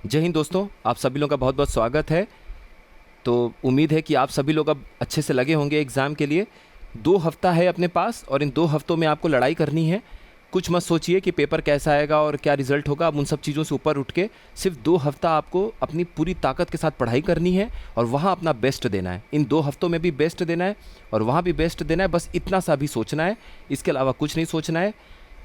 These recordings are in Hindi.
जय हिंद दोस्तों, आप सभी लोगों का बहुत बहुत स्वागत है। तो उम्मीद है कि आप सभी लोग अब अच्छे से लगे होंगे एग्ज़ाम के लिए। 2 हफ्ता है अपने पास और इन 2 हफ्तों में आपको लड़ाई करनी है। कुछ मत सोचिए कि पेपर कैसा आएगा और क्या रिज़ल्ट होगा। अब उन सब चीज़ों से ऊपर उठ के सिर्फ 2 हफ्ता आपको अपनी पूरी ताकत के साथ पढ़ाई करनी है और वहाँ अपना बेस्ट देना है। इन 2 हफ्तों में भी बेस्ट देना है और वहाँ भी बेस्ट देना है। बस इतना सा भी सोचना है, इसके अलावा कुछ नहीं सोचना है।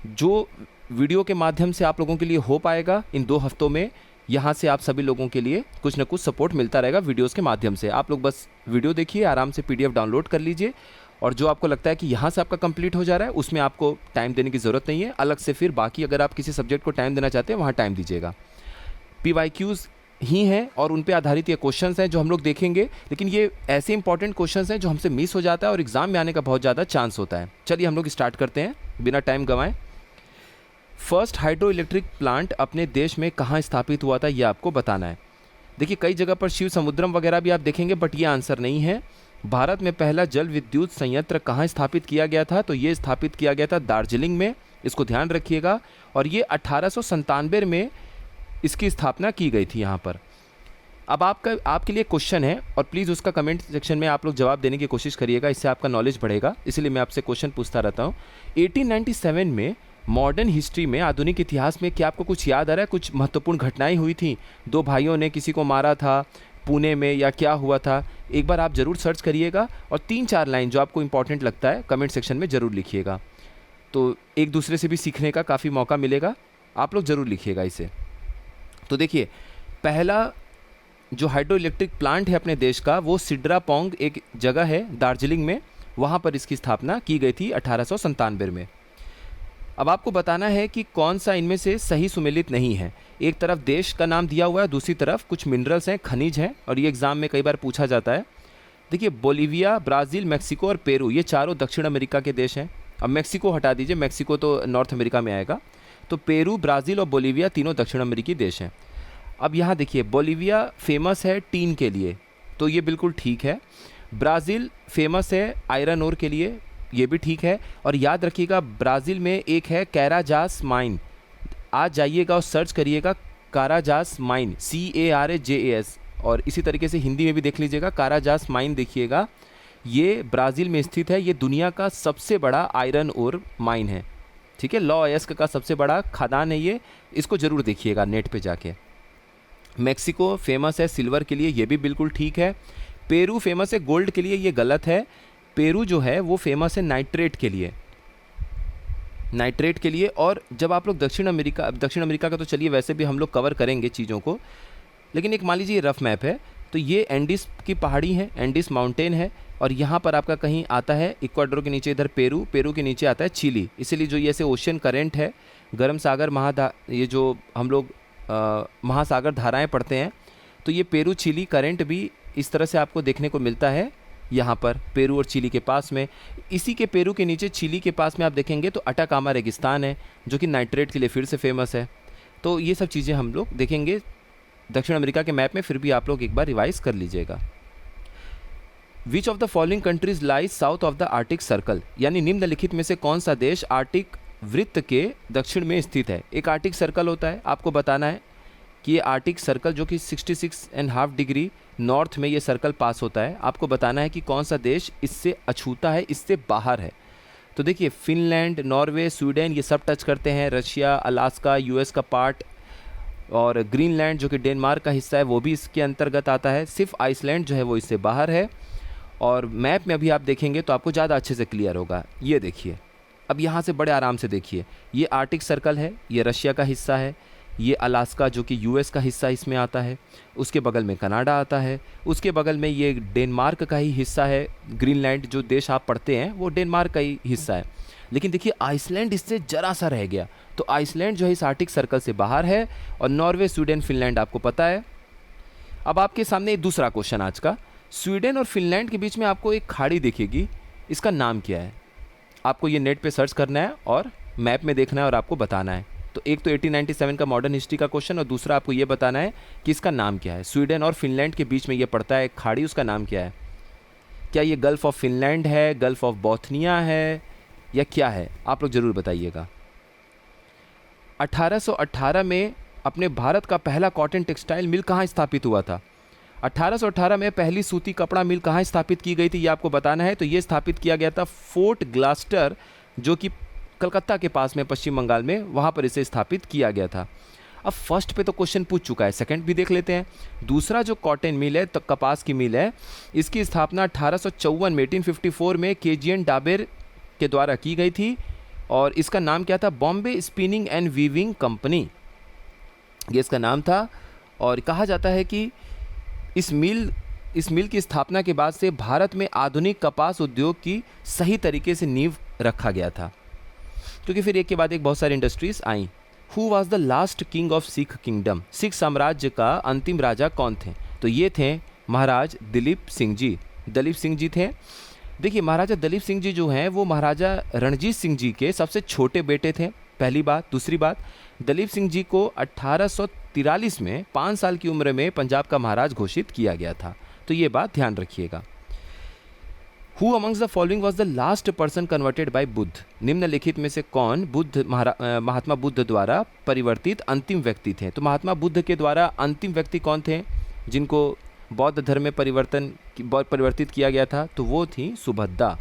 जो वीडियो के माध्यम से आप लोगों के लिए हो पाएगा इन 2 हफ्तों में, यहाँ से आप सभी लोगों के लिए कुछ ना कुछ सपोर्ट मिलता रहेगा वीडियोस के माध्यम से। आप लोग बस वीडियो देखिए, आराम से पीडीएफ डाउनलोड कर लीजिए और जो आपको लगता है कि यहाँ से आपका कंप्लीट हो जा रहा है उसमें आपको टाइम देने की ज़रूरत नहीं है। अलग से फिर बाकी अगर आप किसी सब्जेक्ट को टाइम देना चाहते हैं वहाँ टाइम दीजिएगा। PYQs ही हैं और उन पे आधारित ये क्वेश्चंस हैं जो हम लोग देखेंगे, लेकिन ये ऐसे इंपॉर्टेंट क्वेश्चंस हैं जो हमसे मिस हो जाता है और एग्ज़ाम में आने का बहुत ज़्यादा चांस होता है। चलिए हम लोग स्टार्ट करते हैं बिना टाइम गंवाएं। फर्स्ट हाइड्रो इलेक्ट्रिक प्लांट अपने देश में कहाँ स्थापित हुआ था, ये आपको बताना है। देखिए कई जगह पर शिव समुद्रम वगैरह भी आप देखेंगे, बट ये आंसर नहीं है। भारत में पहला जल विद्युत संयंत्र कहाँ स्थापित किया गया था, तो ये स्थापित किया गया था दार्जिलिंग में। इसको ध्यान रखिएगा। और ये 1897 में इसकी स्थापना की गई थी यहाँ पर। अब आपके लिए क्वेश्चन है और प्लीज़ उसका कमेंट सेक्शन में आप लोग जवाब देने की कोशिश करिएगा, इससे आपका नॉलेज बढ़ेगा। इसलिए मैं आपसे क्वेश्चन पूछता रहता हूँ। 1897 में मॉडर्न हिस्ट्री में, आधुनिक इतिहास में क्या आपको कुछ याद आ रहा है? कुछ महत्वपूर्ण घटनाएं हुई थी? 2 भाइयों ने किसी को मारा था पुणे में, या क्या हुआ था? एक बार आप ज़रूर सर्च करिएगा और 3-4 लाइन जो आपको इंपॉर्टेंट लगता है कमेंट सेक्शन में ज़रूर लिखिएगा। तो एक दूसरे से भी सीखने का काफ़ी मौका मिलेगा। आप लोग ज़रूर लिखिएगा इसे। तो देखिए पहला जो हाइड्रो इलेक्ट्रिक प्लांट है अपने देश का, वो सिड्रापोंग एक जगह है दार्जिलिंग में, वहाँ पर इसकी स्थापना की गई थी 1897 में। अब आपको बताना है कि कौन सा इनमें से सही सुमेलित नहीं है। एक तरफ देश का नाम दिया हुआ है, दूसरी तरफ कुछ मिनरल्स हैं, खनिज हैं, और ये एग्ज़ाम में कई बार पूछा जाता है। देखिए बोलीविया, ब्राज़ील, मेक्सिको और पेरू, ये चारों दक्षिण अमेरिका के देश हैं। अब मेक्सिको हटा दीजिए, मेक्सिको तो नॉर्थ अमेरिका में आएगा। तो पेरू, ब्राज़ील और बोलीविया तीनों दक्षिण अमेरिकी देश हैं। अब यहाँ देखिए बोलीविया फेमस है टीन के लिए, तो ये बिल्कुल ठीक है। ब्राज़ील फेमस है आयरन ओर के लिए, ये भी ठीक है। और याद रखिएगा ब्राज़ील में एक है कैराजास माइन। आज जाइएगा और सर्च करिएगा काराजास माइन, CARAJAS। और इसी तरीके से हिंदी में भी देख लीजिएगा, काराजास माइन देखिएगा। ये ब्राज़ील में स्थित है। ये दुनिया का सबसे बड़ा आयरन ओर माइन है, ठीक है। लॉ अयस्क का सबसे बड़ा खदान है ये, इसको ज़रूर देखिएगा नेट पे जाके। मेक्सिको फेमस है सिल्वर के लिए, ये भी बिल्कुल ठीक है। पेरू फेमस है गोल्ड के लिए, ये गलत है। पेरू जो है वो फेमस है नाइट्रेट के लिए, नाइट्रेट के लिए। और जब आप लोग दक्षिण अमेरिका का तो चलिए वैसे भी हम लोग कवर करेंगे चीज़ों को, लेकिन एक मान लीजिए रफ मैप है, तो ये एंडीज की पहाड़ी है, एंडीज माउंटेन है, और यहाँ पर आपका कहीं आता है इक्वाडोर के नीचे इधर पेरू, पेरू के नीचे आता है चिली। इसीलिए जो ये ऐसे ओशियन करेंट है, गर्म सागर ये जो हम लोग महासागर धाराएं पढ़ते हैं, तो ये पेरू चिली करेंट भी इस तरह से आपको देखने को मिलता है यहाँ पर पेरू और चिली के पास में। इसी के पेरू के नीचे चिली के पास में आप देखेंगे तो अटाकामा रेगिस्तान है, जो कि नाइट्रेट के लिए फिर से फेमस है। तो ये सब चीज़ें हम लोग देखेंगे दक्षिण अमेरिका के मैप में, फिर भी आप लोग एक बार रिवाइज कर लीजिएगा। विच of the following countries lies south of the Arctic circle, यानी निम्नलिखित में से कौन सा देश आर्टिक वृत्त के दक्षिण में स्थित है। एक आर्टिक सर्कल होता है, आपको बताना है कि ये आर्टिक सर्कल जो कि 66.5 डिग्री नॉर्थ में ये सर्कल पास होता है, आपको बताना है कि कौन सा देश इससे अछूता है, इससे बाहर है। तो देखिए फिनलैंड, नॉर्वे, स्वीडन ये सब टच करते हैं, रशिया, अलास्का, US का पार्ट, और ग्रीनलैंड जो कि डेनमार्क का हिस्सा है वो भी इसके अंतर्गत आता है। सिर्फ आइसलैंड जो है वो इससे बाहर है। और मैप में अभी आप देखेंगे तो आपको ज़्यादा अच्छे से क्लियर होगा। ये देखिए, अब यहाँ से बड़े आराम से देखिए, ये आर्टिक सर्कल है, ये रशिया का हिस्सा है, ये अलास्का जो कि US का हिस्सा इसमें आता है, उसके बगल में कनाडा आता है, उसके बगल में ये डेनमार्क का ही हिस्सा है। ग्रीनलैंड जो देश आप पढ़ते हैं वो डेनमार्क का ही हिस्सा है। लेकिन देखिए आइसलैंड इससे जरा सा रह गया, तो आइसलैंड जो है इस आर्टिक सर्कल से बाहर है। और नॉर्वे, स्वीडन, फिनलैंड आपको पता है। अब आपके सामने एक दूसरा क्वेश्चन आज का, स्वीडन और फिनलैंड के बीच में आपको एक खाड़ी दिखेगी, इसका नाम क्या है? आपको ये नेट पे सर्च करना है और मैप में देखना है और आपको बताना है। तो एक तो 1897 का मॉडर्न हिस्ट्री का क्वेश्चन, और दूसरा आपको ये बताना है कि इसका नाम क्या है। स्वीडन और फिनलैंड के बीच में ये पड़ता है एक खाड़ी, उसका नाम क्या है? क्या ये गल्फ ऑफ फिनलैंड है, गल्फ ऑफ बोथनिया है, या क्या है? आप लोग ज़रूर बताइएगा। 1818 में अपने भारत का पहला कॉटन टेक्सटाइल मिल कहाँ स्थापित हुआ था? 1818 में पहली सूती कपड़ा मिल कहाँ स्थापित की गई थी, ये आपको बताना है। तो ये स्थापित किया गया था फोर्ट ग्लास्टर, जो कि कलकत्ता के पास में पश्चिम बंगाल में, वहाँ पर इसे स्थापित किया गया था। अब फर्स्ट पे तो क्वेश्चन पूछ चुका है, सेकंड भी देख लेते हैं। दूसरा जो कॉटन मिल है, तो कपास की मिल है, इसकी स्थापना 1854 में 1854 में केजीएन डाबेर के द्वारा की गई थी और इसका नाम क्या था? Bombay spinning and weaving company, ये इसका नाम था। और कहा जाता है कि इस मिल की स्थापना के बाद से भारत में आधुनिक कपास उद्योग की सही तरीके से नींव रखा गया था, क्योंकि फिर एक के बाद एक बहुत सारी industries I. Who was the last king of Sikh kingdom? Sikh साम्राज्य का अंतिम राजा कौन थे? तो ये थे महाराज दलीप सिंह जी। दलीप सिंह जी थे। देखिए, महाराजा दलीप सिंह जी जो हैं वो महाराजा रणजीत सिंह जी के सबसे छोटे बेटे थे, पहली बात। दूसरी बात, दलीप सिंह जी को 1843 में 5 साल की उम्र में पंजाब का महाराज घोषित किया गया था, तो ये बात ध्यान रखिएगा। Who amongst the following was the last person converted bye Buddha? निम्नलिखित में से कौन महात्मा बुद्ध द्वारा परिवर्तित अंतिम व्यक्ति थे? तो महात्मा बुद्ध के द्वारा अंतिम व्यक्ति कौन थे जिनको बौद्ध धर्म में परिवर्तित किया गया था? तो वो थी सुभद्दा।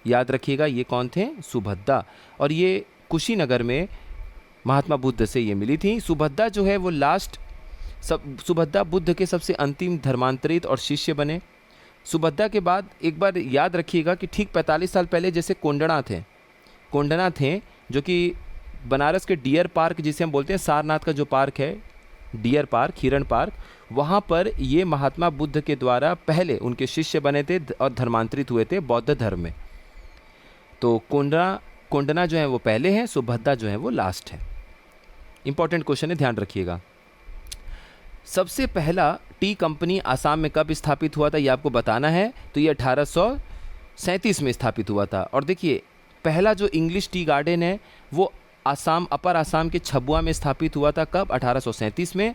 याद रखिएगा, ये कौन थे? सुभद्दा। और ये कुशीनगर में महात्मा बुद्ध से ये मिली थी। सुभद्दा जो है वो सुभद्दा बुद्ध के सबसे अंतिम धर्मांतरित और शिष्य बने। सुभद्दा के बाद एक बार याद रखिएगा कि ठीक 45 साल पहले जैसे कोंडना थे जो कि बनारस के डियर पार्क, जिसे हम बोलते हैं सारनाथ का जो पार्क है, डियर पार्क, हिरण पार्क, वहाँ पर ये महात्मा बुद्ध के द्वारा पहले उनके शिष्य बने थे और धर्मांतरित हुए थे बौद्ध धर्म में। तो कोंडना जो है वो पहले हैं, सुभद्दा जो है वो लास्ट है। इंपॉर्टेंट क्वेश्चन है, ध्यान रखिएगा। सबसे पहला टी कंपनी आसाम में कब स्थापित हुआ था, ये आपको बताना है। तो ये 1837 में स्थापित हुआ था। और देखिए, पहला जो इंग्लिश टी गार्डन है वो अपर आसाम के छबुआ में स्थापित हुआ था। कब? 1837 में।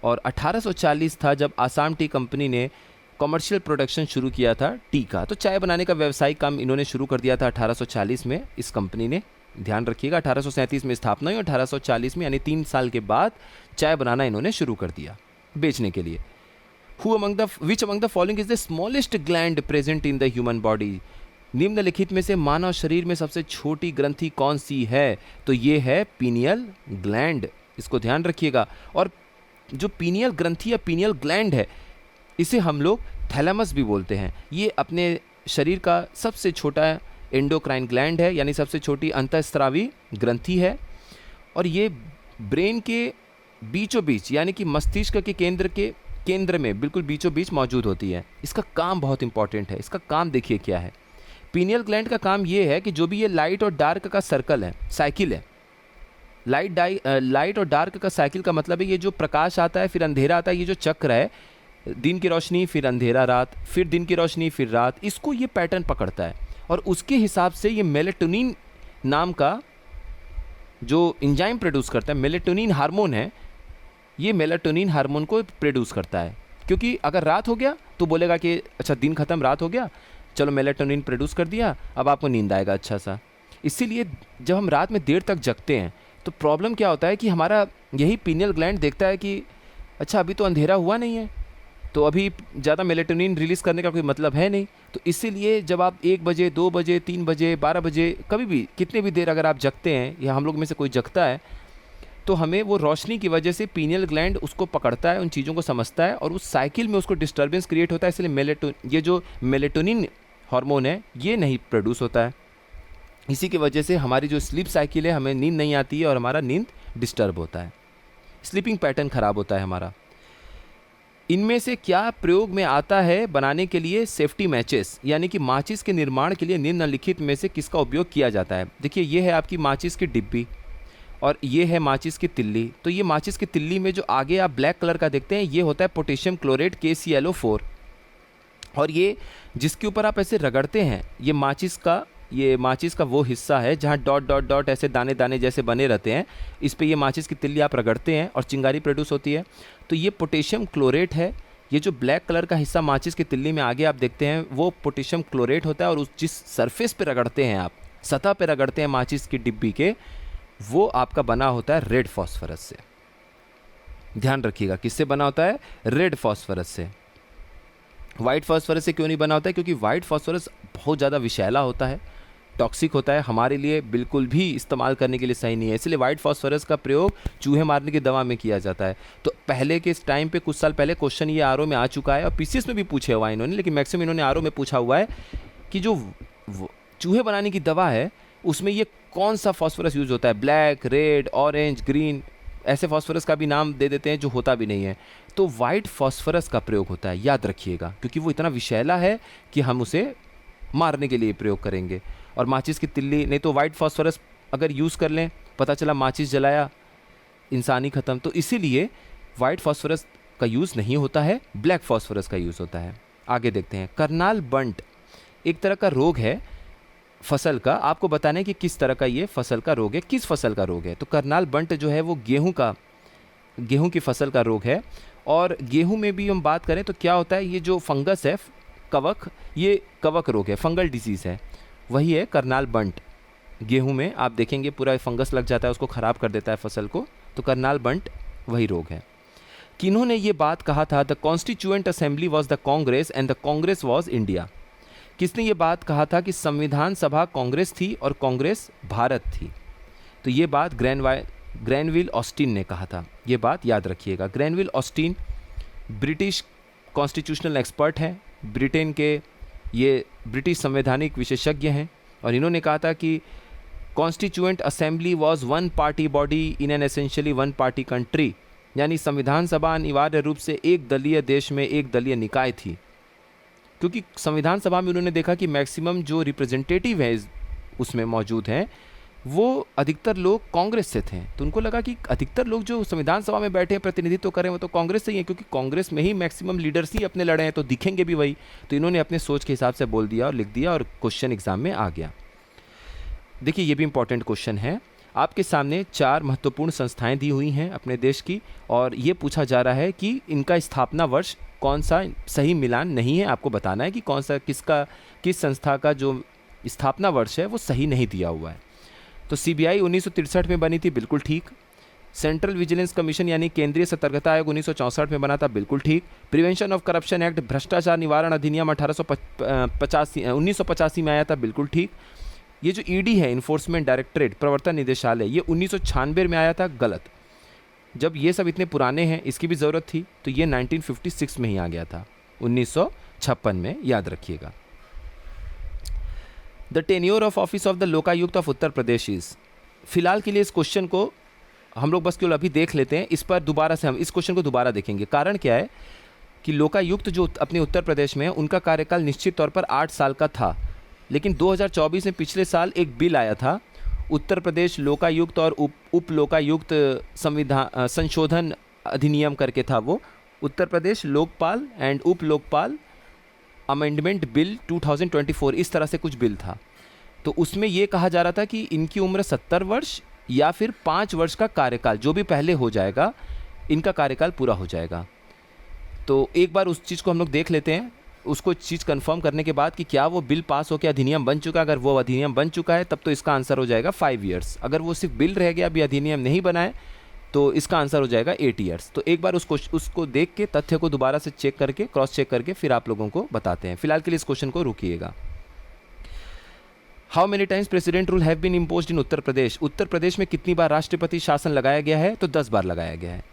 और 1840 था जब आसाम टी कंपनी ने कमर्शियल प्रोडक्शन शुरू किया था टी का। तो चाय बनाने का व्यावसायिक काम इन्होंने शुरू कर दिया था 1840 में इस कंपनी ने। ध्यान रखिएगा, 1837 में स्थापना हुई और 1840 में यानी 3 साल के बाद चाय बनाना इन्होंने शुरू कर दिया बेचने के लिए। Which among the following is the smallest gland present in the human body? निम्नलिखित में से मानव शरीर में सबसे छोटी ग्रंथि कौन सी है? तो ये है पीनियल ग्लैंड। इसको ध्यान रखिएगा। और जो पीनियल ग्रंथि या पीनियल ग्लैंड है, इसे हम लोग थैलेमस भी बोलते हैं। ये अपने शरीर का सबसे छोटा एंडोक्राइन ग्लैंड है, यानी सबसे छोटी अंतःस्रावी ग्रंथि है। और ये ब्रेन के बीचों बीच, यानी कि मस्तिष्क के केंद्र में बिल्कुल बीचों बीच मौजूद होती है। इसका काम बहुत इंपॉर्टेंट है। इसका काम देखिए क्या है। पीनियल ग्लैंड का काम ये है कि जो भी ये लाइट और डार्क का साइकिल है, लाइट और डार्क का साइकिल का मतलब है ये जो प्रकाश आता है फिर अंधेरा आता है, ये जो चक्र है, दिन की रोशनी फिर अंधेरा रात, फिर दिन की रोशनी फिर रात, इसको ये पैटर्न पकड़ता है। और उसके हिसाब से ये मेलेटोनिन नाम का जो एंजाइम प्रोड्यूस करता है, मेलेटोनिन हार्मोन है, ये मेलेटोनिन हार्मोन को प्रोड्यूस करता है। क्योंकि अगर रात हो गया तो बोलेगा कि अच्छा दिन ख़त्म, रात हो गया, चलो मेलेटोनिन प्रोड्यूस कर दिया, अब आपको नींद आएगा अच्छा सा। इसीलिए जब हम रात में देर तक जगते हैं तो प्रॉब्लम क्या होता है कि हमारा यही पीनियल ग्लैंड देखता है कि अच्छा अभी तो अंधेरा हुआ नहीं है, तो अभी ज़्यादा मेलेटोनिन रिलीज़ करने का कोई मतलब है नहीं। तो इसीलिए जब आप 1 बजे 2 बजे 3 बजे 12 बजे कभी भी कितने भी देर अगर आप जगते हैं या हम लोग में से कोई जगता है, तो हमें वो रोशनी की वजह से पीनियल ग्लैंड उसको पकड़ता है, उन चीज़ों को समझता है और उस साइकिल में उसको डिस्टर्बेंस क्रिएट होता है। इसलिए ये जो मेलेटोनिन हार्मोन है ये नहीं प्रोड्यूस होता है। इसी की वजह से हमारी जो स्लीप साइकिल है, हमें नींद नहीं आती है और हमारा नींद डिस्टर्ब होता है, स्लीपिंग पैटर्न ख़राब होता है हमारा। इनमें से क्या प्रयोग में आता है बनाने के लिए सेफ्टी मैचेस, यानी कि माचिस के निर्माण के लिए निम्नलिखित में से किसका उपयोग किया जाता है? देखिए, ये है आपकी माचिस की डिब्बी और ये है माचिस की तिल्ली। तो ये माचिस की तिल्ली में जो आगे आप ब्लैक कलर का देखते हैं, ये होता है पोटेशियम क्लोरेट KClO4। और ये जिसके ऊपर आप ऐसे रगड़ते हैं, ये माचिस का वो हिस्सा है जहाँ डॉट डॉट डॉट ऐसे दाने दाने जैसे बने रहते हैं, इस पे ये माचिस की तिल्ली आप रगड़ते हैं और चिंगारी प्रोड्यूस होती है। तो ये पोटेशियम क्लोरेट है। ये जो ब्लैक कलर का हिस्सा माचिस की तिल्ली में आगे आप देखते हैं, वो पोटेशियम क्लोरेट होता है। और उस जिस सरफेस पे रगड़ते हैं आप, सतह पे रगड़ते हैं माचिस की डिब्बी के, वो आपका बना होता है रेड फॉस्फोरस से। ध्यान रखिएगा, किससे बना होता है? रेड फॉस्फोरस से। वाइट फॉस्फोरस से क्यों नहीं बना होता है? क्योंकि वाइट फॉस्फोरस बहुत ज़्यादा विषैला होता है, टॉक्सिक होता है, हमारे लिए बिल्कुल भी इस्तेमाल करने के लिए सही नहीं है। इसलिए वाइट फॉस्फोरस का प्रयोग चूहे मारने की दवा में किया जाता है। तो पहले के इस टाइम पे कुछ साल पहले क्वेश्चन ये आरओ में आ चुका है और पीसीएस में भी पूछे हुआ है इन्होंने, लेकिन मैक्सिमम इन्होंने आरओ में पूछा हुआ है कि जो चूहे बनाने की दवा है उसमें ये कौन सा फॉस्फोरस यूज़ होता है? ब्लैक, रेड, ऑरेंज, ग्रीन, ऐसे फॉस्फोरस का भी नाम दे देते हैं जो होता भी नहीं है। तो वाइट फॉस्फोरस का प्रयोग होता है, याद रखिएगा, क्योंकि वो इतना विषैला है कि हम उसे मारने के लिए प्रयोग करेंगे। और माचिस की तिल्ली, नहीं तो वाइट फॉस्फोरस अगर यूज़ कर लें, पता चला माचिस जलाया, इंसान ही ख़त्म। तो इसीलिए वाइट फॉस्फोरस का यूज़ नहीं होता है, ब्लैक फॉस्फोरस का यूज़ होता है। आगे देखते हैं। करनाल बंट एक तरह का रोग है फसल का, आपको बताना है कि किस तरह का ये फसल का रोग है, किस फसल का रोग है। तो करनाल बंट जो है वो गेहूं की फसल का रोग है। और गेहूं में भी हम बात करें तो क्या होता है, ये जो फंगस है कवक, ये कवक रोग है, फंगल डिजीज़ है, वही है करनाल बंट। गेहूं में आप देखेंगे पूरा फंगस लग जाता है, उसको ख़राब कर देता है फसल को, तो करनाल बंट वही रोग है। किन्होंने ये बात कहा था? The constituent assembly was the Congress and the Congress was India. किसने ये बात कहा था कि संविधान सभा कांग्रेस थी और कांग्रेस भारत थी? तो ये बात ग्रैनविल ऑस्टिन ने कहा था। ये बात याद रखिएगा। Granville Austin British constitutional expert हैं, ब्रिटेन के ये ब्रिटिश संवैधानिक विशेषज्ञ हैं, और इन्होंने कहा था कि constituent assembly was one party body in an essentially one party country, यानी संविधान सभा अनिवार्य रूप से एक दलीय देश में एक दलीय निकाय थी। क्योंकि संविधान सभा में उन्होंने देखा कि मैक्सिमम जो रिप्रेजेंटेटिव है उसमें मौजूद हैं वो अधिकतर लोग कांग्रेस से थे। तो उनको लगा कि अधिकतर लोग जो संविधान सभा में बैठे हैं, प्रतिनिधित्व कर रहे हैं, वो तो कांग्रेस से ही हैं, क्योंकि कांग्रेस में ही मैक्सिमम लीडर्स ही अपने लड़े हैं, तो दिखेंगे भी वही। तो इन्होंने अपने सोच के हिसाब से बोल दिया और लिख दिया, और क्वेश्चन एग्जाम में आ गया। देखिए ये भी इंपॉर्टेंट क्वेश्चन है। आपके सामने 4 महत्वपूर्ण संस्थाएं दी हुई हैं अपने देश की, और ये पूछा जा रहा है कि इनका स्थापना वर्ष कौन सा सही मिलान नहीं है। आपको बताना है कि कौन सा किस संस्था का जो स्थापना वर्ष है वो सही नहीं दिया हुआ है। तो सीबीआई 1963 में बनी थी, बिल्कुल ठीक। सेंट्रल विजिलेंस कमीशन यानी केंद्रीय सतर्कता आयोग 1964 में बना था, बिल्कुल ठीक। प्रिवेंशन ऑफ करप्शन एक्ट, भ्रष्टाचार निवारण अधिनियम 1985 में आया था, बिल्कुल ठीक। ये जो ईडी है, इन्फोर्समेंट डायरेक्टरेट, प्रवर्तन निदेशालय, ये 1996 में आया था, गलत। जब ये सब इतने पुराने हैं, इसकी भी ज़रूरत थी, तो ये 1956 में ही आ गया था, 1956 में, याद रखिएगा। The tenure of office of the Lokayukta of Uttar Pradesh is. फिलहाल के लिए इस क्वेश्चन को हम लोग बस केवल अभी देख लेते हैं, इस पर दोबारा से हम इस क्वेश्चन को दोबारा देखेंगे। कारण क्या है कि लोकायुक्त जो अपने उत्तर प्रदेश में है, उनका कार्यकाल निश्चित तौर पर 8 साल का था, लेकिन 2024 में पिछले साल एक बिल आया था, उत्तर प्रदेश लोकायुक्त और उप लोकायुक्त संशोधन अधिनियम करके था वो, उत्तर प्रदेश लोकपाल एंड उप लोकपाल अमेंडमेंट बिल 2024, इस तरह से कुछ बिल था। तो उसमें ये कहा जा रहा था कि इनकी उम्र 70 वर्ष या फिर 5 वर्ष का कार्यकाल, जो भी पहले हो जाएगा, इनका कार्यकाल पूरा हो जाएगा। तो एक बार उस चीज़ को हम लोग देख लेते हैं, उसको चीज़ कंफर्म करने के बाद कि क्या वो बिल पास हो के अधिनियम बन चुका है। अगर वो अधिनियम बन चुका है तब तो इसका आंसर हो जाएगा 5 ईयर्स। अगर वो सिर्फ बिल रह गया, अभी अधिनियम नहीं बनाए, तो इसका आंसर हो जाएगा 8 ईयर्स। तो एक बार उसको देख के, तथ्य को दोबारा से चेक करके, क्रॉस चेक करके फिर आप लोगों को बताते हैं। फिलहाल के लिए इस क्वेश्चन को रुकिएगा। How many times president rule have been imposed in Uttar Pradesh. Uttar Pradesh में कितनी बार राष्ट्रपति शासन लगाया गया है? तो 10 बार लगाया गया है।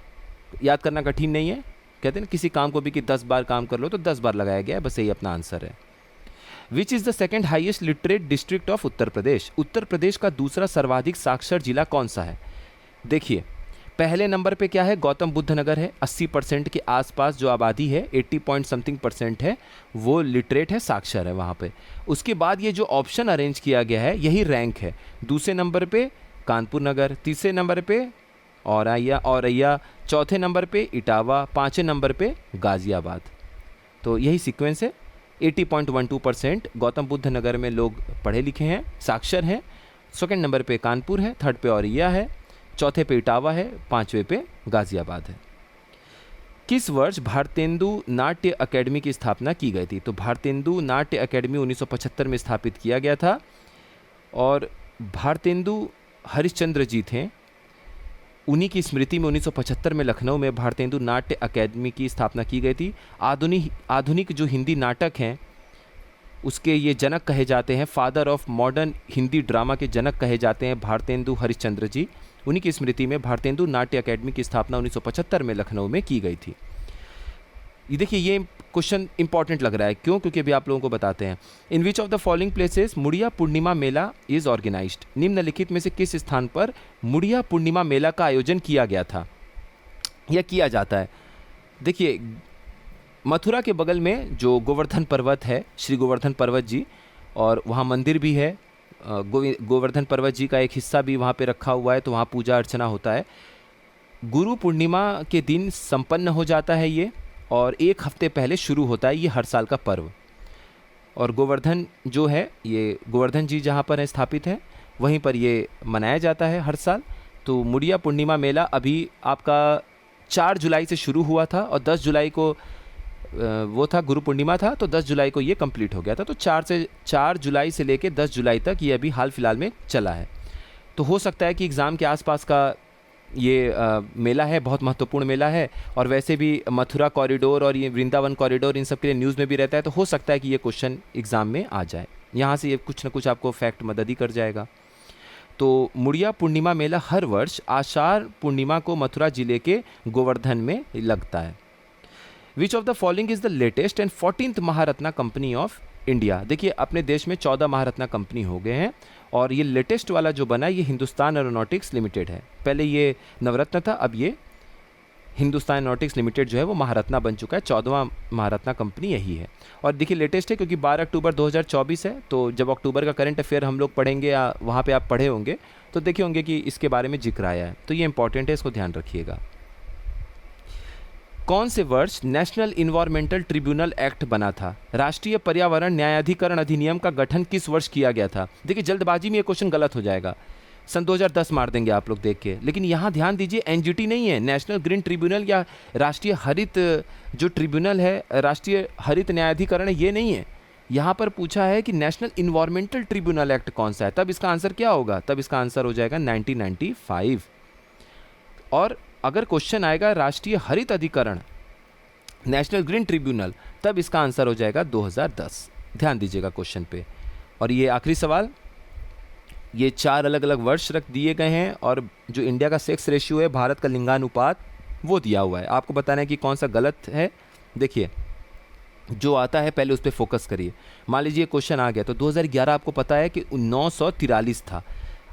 याद करना कठिन नहीं है, कहते हैं ना किसी काम को भी कि 10 बार काम कर लो, तो 10 बार लगाया गया है, बस यही अपना आंसर है। Which is the second highest literate district of Uttar Pradesh. Uttar Pradesh का दूसरा सर्वाधिक साक्षर जिला कौन सा है? देखिए, पहले नंबर पे क्या है? गौतम बुद्ध नगर है। 80% के आसपास जो आबादी है, 80 पॉइंट समथिंग % है, वो लिटरेट है, साक्षर है वहाँ पे। उसके बाद ये जो ऑप्शन अरेंज किया गया है, यही रैंक है। दूसरे नंबर पे कानपुर नगर, तीसरे नंबर पे औरैया, चौथे नंबर पे इटावा, 5वें नंबर पे गाज़ियाबाद। तो यही सीक्वेंस है। 80.12% गौतम बुद्ध नगर में लोग पढ़े लिखे हैं, साक्षर हैं। सेकंड नंबर पे कानपुर है, थर्ड पे औरैया है, चौथे पे इटावा है, 5वें पे गाज़ियाबाद है। किस वर्ष भारतेंदु नाट्य अकेडमी की स्थापना की गई थी? तो भारतेंदु नाट्य अकेडमी 1975 में स्थापित किया गया था, और भारतेंदु हरिश्चंद्र जी थे, उन्हीं की स्मृति में 1975 में लखनऊ में भारतेंदु नाट्य अकेडमी की स्थापना की गई थी। आधुनिक जो हिंदी नाटक हैं उसके ये जनक कहे जाते हैं, father of modern Hindi drama के जनक कहे जाते हैं भारतेंदु हरिश्चंद्र जी। उन्हीं की स्मृति में भारतेंदु नाट्य अकेडमी की स्थापना 1975 में लखनऊ में की गई थी। ये देखिए, ये क्वेश्चन इंपॉर्टेंट लग रहा है, क्यों? क्योंकि अभी आप लोगों को बताते हैं। In which of the following places Mudiya Purnima mela is organized? निम्नलिखित में से किस स्थान पर मुड़िया पूर्णिमा मेला का आयोजन किया गया था या किया जाता है? देखिए, मथुरा के बगल में जो गोवर्धन पर्वत है, श्री गोवर्धन पर्वत जी, और वहाँ मंदिर भी है। गोवर्धन पर्वत जी का एक हिस्सा भी वहाँ पे रखा हुआ है, तो वहाँ पूजा अर्चना होता है। गुरु पूर्णिमा के दिन संपन्न हो जाता है ये, और एक हफ्ते पहले शुरू होता है ये हर साल का पर्व। और गोवर्धन जो है, ये गोवर्धन जी जहाँ पर है स्थापित है, वहीं पर ये मनाया जाता है हर साल। तो मुड़िया पूर्णिमा मेला अभी आपका 4 जुलाई से शुरू हुआ था, और 10 जुलाई को वो था, गुरु पूर्णिमा था, तो 10 जुलाई को ये कंप्लीट हो गया था। तो 4 जुलाई से लेके 10 जुलाई तक ये अभी हाल फिलहाल में चला है। तो हो सकता है कि एग्ज़ाम के आसपास का ये मेला है, बहुत महत्वपूर्ण मेला है। और वैसे भी मथुरा कॉरिडोर और ये वृंदावन कॉरिडोर इन सब के लिए न्यूज़ में भी रहता है, तो हो सकता है कि ये क्वेश्चन एग्ज़ाम में आ जाए। यहाँ से ये कुछ ना कुछ आपको फैक्ट मदद ही कर जाएगा। तो मुड़िया पूर्णिमा मेला हर वर्ष आषाढ़ पूर्णिमा को मथुरा जिले के गोवर्धन में लगता है। विच of the following is the latest and 14th Maharatna company of India? देखिए, अपने देश में 14 महारत्ना कंपनी हो गए हैं, और ये लेटेस्ट वाला जो बना ये हिंदुस्तान एरोनॉटिक्स लिमिटेड है। पहले ये नवरत्न था, अब ये हिंदुस्तान एरोनॉटिक्स लिमिटेड जो है वो महारत्ना बन चुका है। 14वां महारत्ना कंपनी यही है। और देखिए, लेटेस्ट है क्योंकि 12 अक्टूबर 2024 है, तो जब अक्टूबर का करंट अफेयर हम लोग पढ़ेंगे या वहाँ पे आप पढ़े होंगे तो देखे होंगे कि इसके बारे में जिक्र आया है, तो ये इंपॉर्टेंट है, इसको ध्यान रखिएगा। कौन से वर्ष नेशनल इन्वायरमेंटल ट्रिब्यूनल एक्ट बना था? राष्ट्रीय पर्यावरण न्यायाधिकरण अधिनियम का गठन किस वर्ष किया गया था? देखिए, जल्दबाजी में ये क्वेश्चन गलत हो जाएगा, सन 2010 मार देंगे आप लोग देख के, लेकिन यहाँ ध्यान दीजिए, एनजीटी नहीं है, नेशनल ग्रीन ट्रिब्यूनल या राष्ट्रीय हरित जो ट्रिब्यूनल है, राष्ट्रीय हरित न्यायाधिकरण है, ये नहीं है। यहाँ पर पूछा है कि नेशनल इन्वायरमेंटल ट्रिब्यूनल एक्ट कौन सा है, तब इसका आंसर क्या होगा? तब इसका आंसर हो जाएगा 1995। और अगर क्वेश्चन आएगा राष्ट्रीय हरित अधिकरण, नेशनल ग्रीन ट्रिब्यूनल, तब इसका आंसर हो जाएगा 2010। ध्यान दीजिएगा क्वेश्चन पे। और ये आखिरी सवाल, ये 4 अलग अलग वर्ष रख दिए गए हैं, और जो इंडिया का सेक्स रेशियो है, भारत का लिंगानुपात, वो दिया हुआ है। आपको बताना है कि कौन सा गलत है। देखिए, जो आता है पहले उस पर फोकस करिए। मान लीजिए क्वेश्चन आ गया, तो 2011 आपको पता है कि 943 था।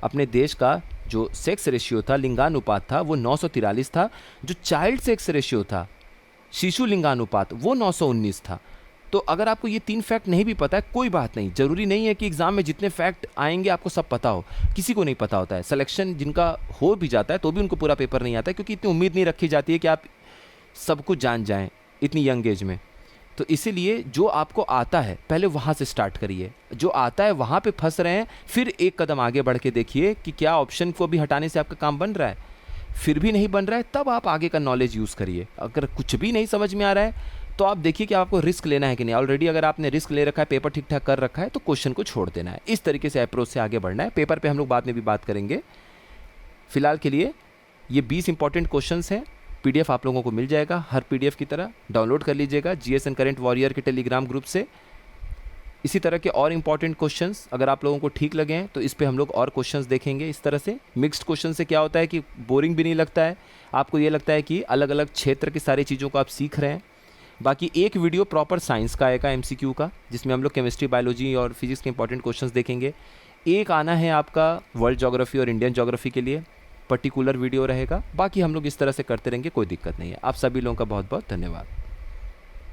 अपने देश का जो सेक्स रेशियो था, लिंगानुपात था, वो 943 था। जो चाइल्ड सेक्स रेशियो था, शिशु लिंगानुपात, वो 919 था। तो अगर आपको ये 3 फैक्ट नहीं भी पता है, कोई बात नहीं, ज़रूरी नहीं है कि एग्ज़ाम में जितने फैक्ट आएंगे आपको सब पता हो। किसी को नहीं पता होता है, सिलेक्शन जिनका हो भी जाता है तो भी उनको पूरा पेपर नहीं आता है, क्योंकि इतनी उम्मीद नहीं रखी जाती है कि आप सब कुछ जान जाएं इतनी यंग एज में। तो इसीलिए जो आपको आता है पहले वहाँ से स्टार्ट करिए। जो आता है वहाँ पे फंस रहे हैं, फिर एक कदम आगे बढ़ के देखिए कि क्या ऑप्शन को भी हटाने से आपका काम बन रहा है। फिर भी नहीं बन रहा है, तब आप आगे का नॉलेज यूज़ करिए। अगर कुछ भी नहीं समझ में आ रहा है तो आप देखिए कि आपको रिस्क लेना है कि नहीं। ऑलरेडी अगर आपने रिस्क ले रखा है, पेपर ठीक ठाक कर रखा है, तो क्वेश्चन को छोड़ देना है। इस तरीके से अप्रोच से आगे बढ़ना है। पेपर पे हम लोग बाद में भी बात करेंगे। फिलहाल के लिए ये 20 इंपॉर्टेंट क्वेश्चंस हैं। पीडीएफ आप लोगों को मिल जाएगा हर पीडीएफ की तरह, डाउनलोड कर लीजिएगा जीएस एंड करंट वॉरियर के टेलीग्राम ग्रुप से। इसी तरह के और इंपॉर्टेंट क्वेश्चंस अगर आप लोगों को ठीक लगे हैं तो इस पे हम लोग और क्वेश्चंस देखेंगे। इस तरह से मिक्स्ड क्वेश्चन से क्या होता है कि बोरिंग भी नहीं लगता है, आपको ये लगता है कि अलग अलग क्षेत्र की सारी चीज़ों को आप सीख रहे हैं। बाकी एक वीडियो प्रॉपर साइंस का आएगा एमसीक्यू का, जिसमें हम लोग केमिस्ट्री, बायोलॉजी और फिजिक्स के इंपॉर्टेंट क्वेश्चंस देखेंगे। एक आना है आपका वर्ल्ड ज्योग्राफी और इंडियन ज्योग्राफी के लिए, पर्टिकुलर वीडियो रहेगा। बाकी हम लोग इस तरह से करते रहेंगे, कोई दिक्कत नहीं है। आप सभी लोगों का बहुत बहुत धन्यवाद।